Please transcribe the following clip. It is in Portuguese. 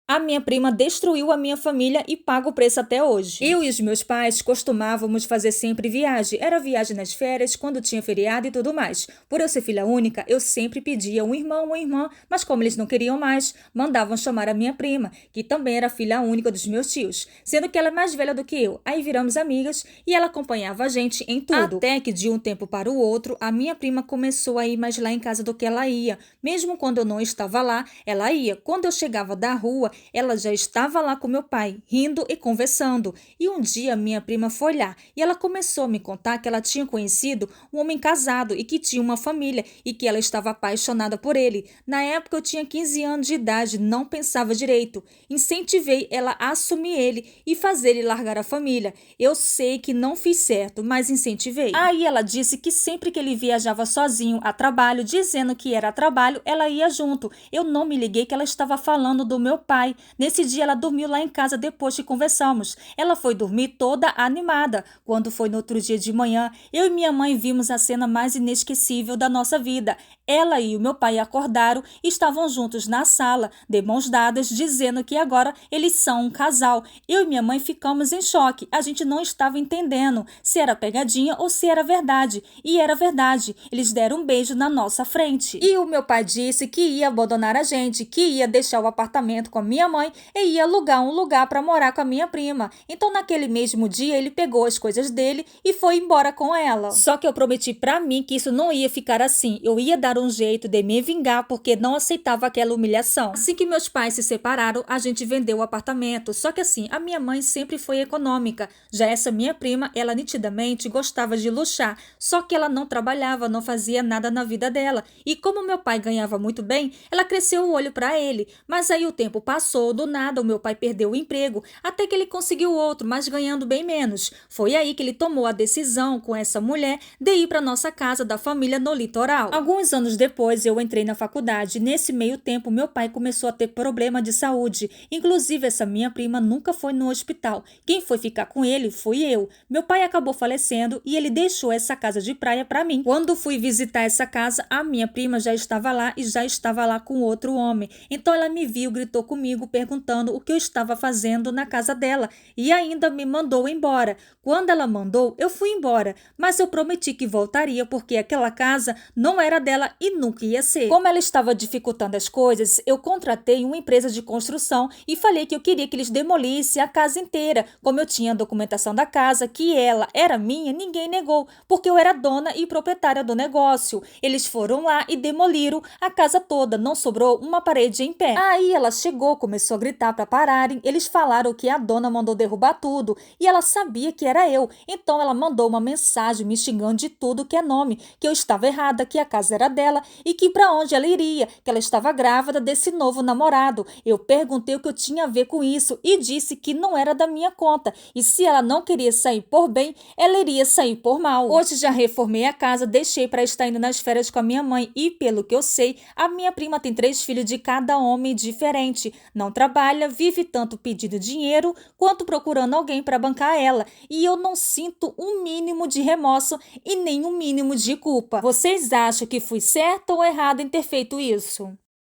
A minha prima destruiu a minha família e paga o preço até hoje. Eu e os meus pais costumávamos fazer sempre viagem. Era viagem nas férias, quando tinha feriado e tudo mais. Por eu ser filha única, eu sempre pedia um irmão ou uma irmã, mas como eles não queriam mais, mandavam chamar a minha prima, que também era filha única dos meus tios, sendo que ela é mais velha do que eu. Aí viramos amigas e ela acompanhava a gente em tudo. Até que de um tempo para o outro, a minha prima começou a ir mais lá em casa do que ela ia. Mesmo quando eu não estava lá, ela ia. Quando eu chegava da rua, ela já estava lá com meu pai, rindo e conversando. E um dia minha prima foi lá e ela começou a me contar que ela tinha conhecido um homem casado e que tinha uma família e que ela estava apaixonada por ele. Na época eu tinha 15 anos de idade, não pensava direito. Incentivei ela a assumir ele e fazer ele largar a família. Eu sei que não fiz certo, mas incentivei. Aí ela disse que sempre que ele viajava sozinho a trabalho, dizendo que era a trabalho, ela ia junto. Eu não me liguei que ela estava falando do meu pai. Nesse dia ela dormiu lá em casa depois que conversamos. Ela foi dormir toda animada. Quando foi no outro dia de manhã, eu e minha mãe vimos a cena mais inesquecível da nossa vida. Ela e o meu pai acordaram e estavam juntos na sala, de mãos dadas, dizendo que agora eles são um casal. Eu e minha mãe ficamos em choque. A gente não estava entendendo se era pegadinha ou se era verdade. E era verdade. Eles deram um beijo na nossa frente. E o meu pai disse que ia abandonar a gente, que ia deixar o apartamento com a minha mãe e ia alugar um lugar para morar com a minha prima. Então, naquele mesmo dia, ele pegou as coisas dele e foi embora com ela. Só que eu prometi para mim que isso não ia ficar assim. Eu ia dar um jeito de me vingar porque não aceitava aquela humilhação. Assim que meus pais se separaram, a gente vendeu o apartamento. Só que assim, a minha mãe sempre foi econômica. Já essa minha prima, ela nitidamente gostava de luxar. Só que ela não trabalhava, não fazia nada na vida dela. E como meu pai ganhava muito bem, ela cresceu o olho para ele. Mas aí o tempo passou, do nada o meu pai perdeu o emprego, até que ele conseguiu outro, mas ganhando bem menos. Foi aí que ele tomou a decisão com essa mulher de ir para nossa casa da família no litoral. Alguns anos depois eu entrei na faculdade. Nesse meio tempo meu pai começou a ter problema de saúde. Inclusive essa minha prima nunca foi no hospital. Quem foi ficar com ele fui eu. Meu pai acabou falecendo e ele deixou essa casa de praia para mim. Quando fui visitar essa casa, a minha prima já estava lá e já estava lá com outro homem. Então ela me viu, gritou comigo, perguntando o que eu estava fazendo na casa dela e ainda me mandou embora. Quando ela mandou, eu fui embora, mas eu prometi que voltaria porque aquela casa não era dela e nunca ia ser. Como ela estava dificultando as coisas, eu contratei uma empresa de construção e falei que eu queria que eles demolissem a casa inteira. Como eu tinha a documentação da casa, que ela era minha, ninguém negou, porque eu era dona e proprietária do negócio. Eles foram lá e demoliram a casa toda, não sobrou uma parede em pé. Aí ela chegou, começou a gritar para pararem. Eles falaram que a dona mandou derrubar tudo e ela sabia que era eu. Então ela mandou uma mensagem me xingando de tudo que é nome, que eu estava errada, que a casa era dela e que para onde ela iria, que ela estava grávida desse novo namorado. Eu perguntei o que eu tinha a ver com isso e disse que não era da minha conta e se ela não queria sair por bem, ela iria sair por mal. Hoje já reformei a casa, deixei para estar indo nas férias com a minha mãe e pelo que eu sei, a minha prima tem 3 filhos de cada homem diferente. Não trabalha, vive tanto pedindo dinheiro quanto procurando alguém para bancar ela. E eu não sinto um mínimo de remorso e nem um mínimo de culpa. Vocês acham que fui certa ou errada em ter feito isso?